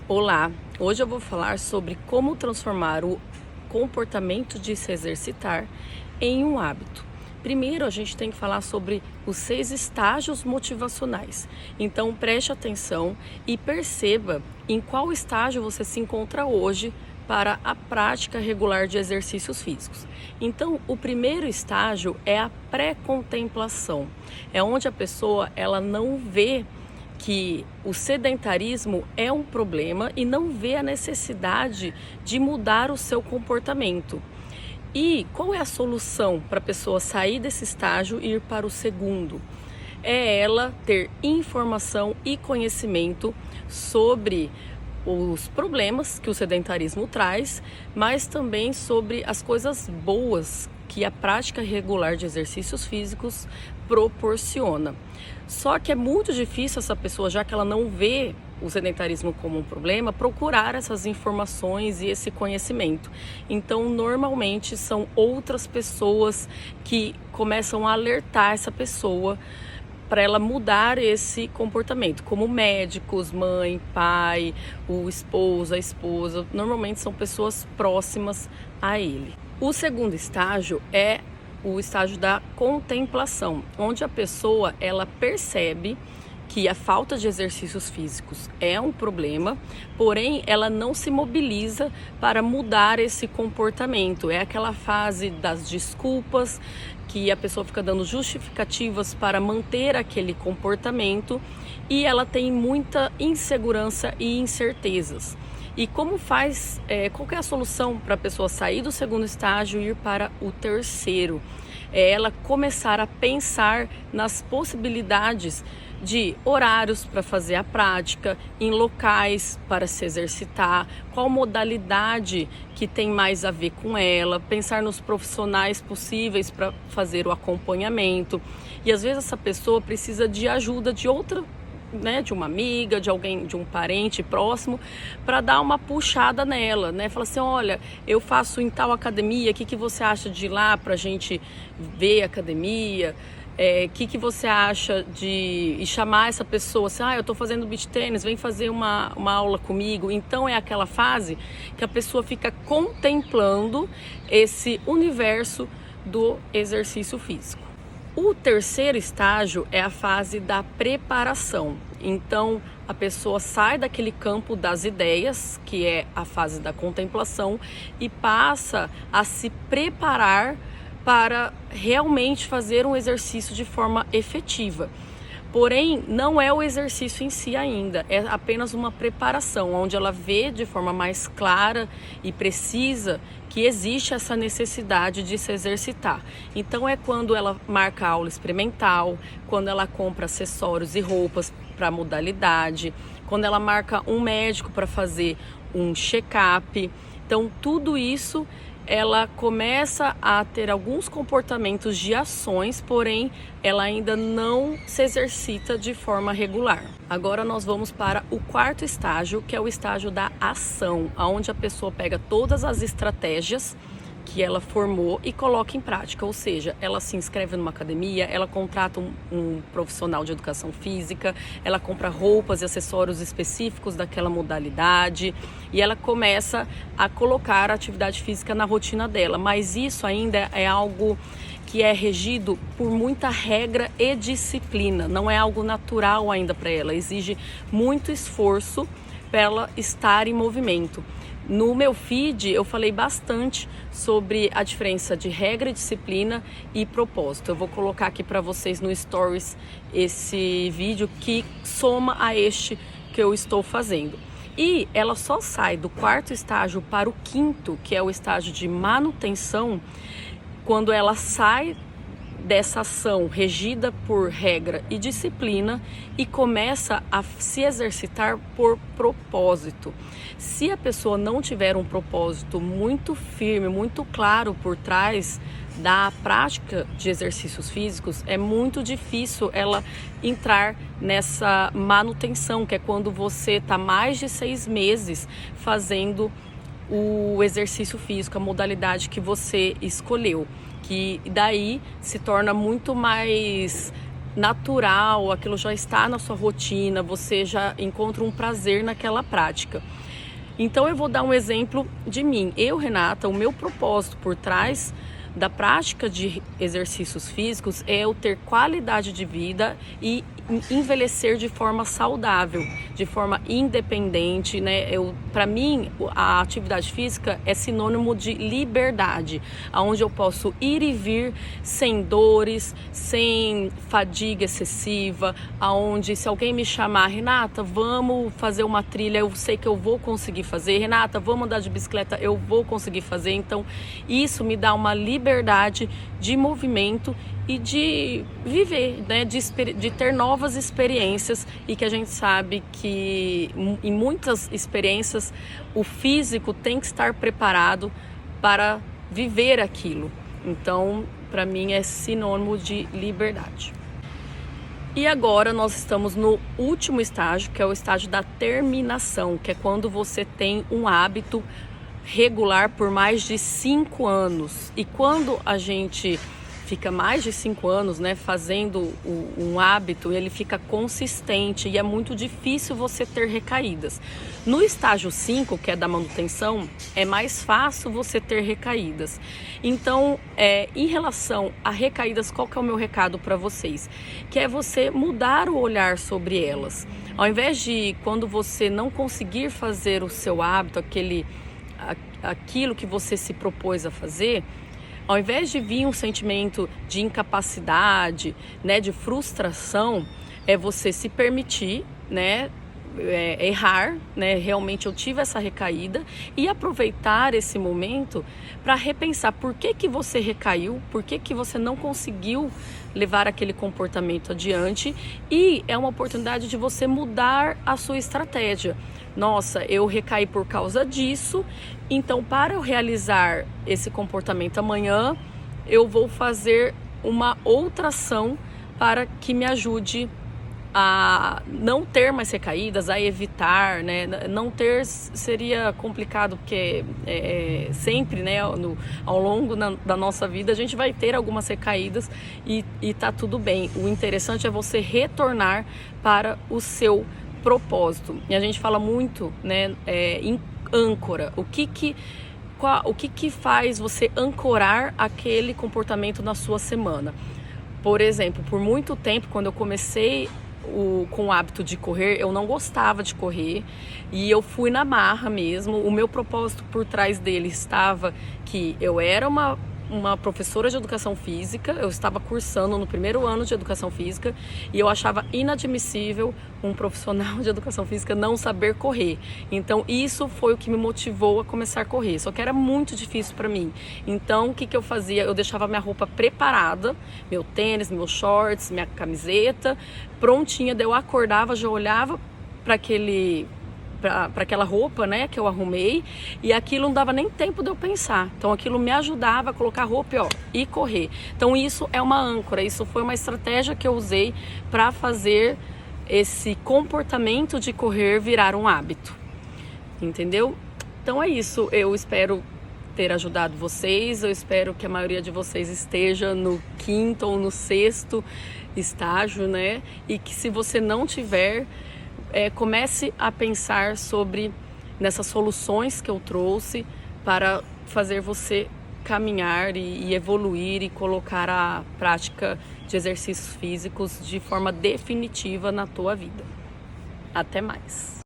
Olá, hoje eu vou falar sobre como transformar o comportamento de se exercitar em um hábito. Primeiro, a gente tem que falar sobre os 6 estágios motivacionais. Então, preste atenção e perceba em qual estágio você se encontra hoje para a prática regular de exercícios físicos. Então, o primeiro estágio é a pré-contemplação. É onde a pessoa ela não vê que o sedentarismo é um problema e não vê a necessidade de mudar o seu comportamento. E qual é a solução para a pessoa sair desse estágio e ir para o segundo? É ela ter informação e conhecimento sobre os problemas que o sedentarismo traz, mas também sobre as coisas boas que a prática regular de exercícios físicos proporciona. Só que é muito difícil essa pessoa, já que ela não vê o sedentarismo como um problema, procurar essas informações e esse conhecimento. Então, normalmente são outras pessoas que começam a alertar essa pessoa para ela mudar esse comportamento, como médicos, mãe, pai, o esposo, a esposa, normalmente são pessoas próximas a ele. O segundo estágio é o estágio da contemplação, onde a pessoa ela percebe que a falta de exercícios físicos é um problema, porém ela não se mobiliza para mudar esse comportamento. É aquela fase das desculpas, que a pessoa fica dando justificativas para manter aquele comportamento e ela tem muita insegurança e incertezas. E como faz, qual que é a solução para a pessoa sair do segundo estágio e ir para o terceiro? É ela começar a pensar nas possibilidades de horários para fazer a prática, em locais para se exercitar, qual modalidade que tem mais a ver com ela, pensar nos profissionais possíveis para fazer o acompanhamento. E às vezes essa pessoa precisa de ajuda de outra, de uma amiga, de alguém, de um parente próximo, para dar uma puxada nela, Fala assim, olha, eu faço em tal academia, o que você acha de ir lá para a gente ver a academia? Que você acha de chamar essa pessoa assim, eu estou fazendo beach tênis, vem fazer uma aula comigo. Então é aquela fase que a pessoa fica contemplando esse universo do exercício físico. O terceiro estágio é a fase da preparação. Então a pessoa sai daquele campo das ideias, que é a fase da contemplação, e passa a se preparar para realmente fazer um exercício de forma efetiva. Porém, não é o exercício em si ainda, é apenas uma preparação, onde ela vê de forma mais clara e precisa que existe essa necessidade de se exercitar. Então é quando ela marca aula experimental, quando ela compra acessórios e roupas para a modalidade, quando ela marca um médico para fazer um check-up. Então tudo isso ela começa a ter alguns comportamentos de ações, porém ela ainda não se exercita de forma regular. Agora nós vamos para o quarto estágio, que é o estágio da ação, onde a pessoa pega todas as estratégias que ela formou e coloca em prática, ou seja, ela se inscreve numa academia, ela contrata um profissional de educação física, ela compra roupas e acessórios específicos daquela modalidade e ela começa a colocar a atividade física na rotina dela, mas isso ainda é algo que é regido por muita regra e disciplina, não é algo natural ainda para ela, exige muito esforço para ela estar em movimento. No meu feed eu falei bastante sobre a diferença de regra, disciplina e propósito. Eu vou colocar aqui para vocês no Stories esse vídeo que soma a este que eu estou fazendo. E ela só sai do quarto estágio para o quinto, que é o estágio de manutenção, quando ela sai dessa ação regida por regra e disciplina e começa a se exercitar por propósito. Se a pessoa não tiver um propósito muito firme, muito claro por trás da prática de exercícios físicos, é muito difícil ela entrar nessa manutenção, que é quando você está mais de 6 meses fazendo o exercício físico, a modalidade que você escolheu, que daí se torna muito mais natural, aquilo já está na sua rotina, você já encontra um prazer naquela prática. Então eu vou dar um exemplo de mim. Eu, Renata, o meu propósito por trás da prática de exercícios físicos é eu ter qualidade de vida e envelhecer de forma saudável, de forma independente, né? Para mim, a atividade física é sinônimo de liberdade, onde eu posso ir e vir sem dores, sem fadiga excessiva, aonde se alguém me chamar, Renata, vamos fazer uma trilha, eu sei que eu vou conseguir fazer, Renata, vamos andar de bicicleta, eu vou conseguir fazer. Então, isso me dá uma liberdade de movimento e de viver, né, de ter novas experiências, e que a gente sabe que em muitas experiências o físico tem que estar preparado para viver aquilo. Então, para mim é sinônimo de liberdade. E agora nós estamos no último estágio, que é o estágio da terminação, que é quando você tem um hábito regular por mais de 5 anos. E quando a gente fica mais de 5 anos, né, fazendo um hábito, ele fica consistente e é muito difícil você ter recaídas. No estágio 5, que é da manutenção, é mais fácil você ter recaídas. Então, em relação a recaídas, qual que é o meu recado para vocês? Que é você mudar o olhar sobre elas. Ao invés de, quando você não conseguir fazer o seu hábito, aquilo que você se propôs a fazer, ao invés de vir um sentimento de incapacidade, né, de frustração, é você se permitir, né, errar, né, realmente eu tive essa recaída, e aproveitar esse momento para repensar por que você recaiu, por que você não conseguiu levar aquele comportamento adiante, e é uma oportunidade de você mudar a sua estratégia. Nossa, eu recaí por causa disso, então para eu realizar esse comportamento amanhã, eu vou fazer uma outra ação para que me ajude a não ter mais recaídas, a evitar, né? Não ter seria complicado, porque sempre, né, ao longo da nossa vida a gente vai ter algumas recaídas e tá tudo bem. O interessante é você retornar para o seu propósito. E a gente fala muito, né, em âncora. O que faz você ancorar aquele comportamento na sua semana? Por exemplo, por muito tempo, quando eu comecei com o hábito de correr, eu não gostava de correr e eu fui na marra mesmo. O meu propósito por trás dele estava que eu era uma professora de educação física, eu estava cursando no primeiro ano de educação física e eu achava inadmissível um profissional de educação física não saber correr. Então isso foi o que me motivou a começar a correr, só que era muito difícil para mim. Então o que eu fazia? Eu deixava minha roupa preparada, meu tênis, meus shorts, minha camiseta, prontinha, daí eu acordava, já olhava para aquela roupa, né, que eu arrumei, e aquilo não dava nem tempo de eu pensar. Então aquilo me ajudava a colocar a roupa, e correr. Então isso é uma âncora, isso foi uma estratégia que eu usei para fazer esse comportamento de correr virar um hábito. Entendeu? Então é isso, eu espero ter ajudado vocês, eu espero que a maioria de vocês esteja no 5º ou no 6º estágio, né, e que se você não tiver, comece a pensar nessas soluções que eu trouxe para fazer você caminhar e evoluir e colocar a prática de exercícios físicos de forma definitiva na tua vida. Até mais!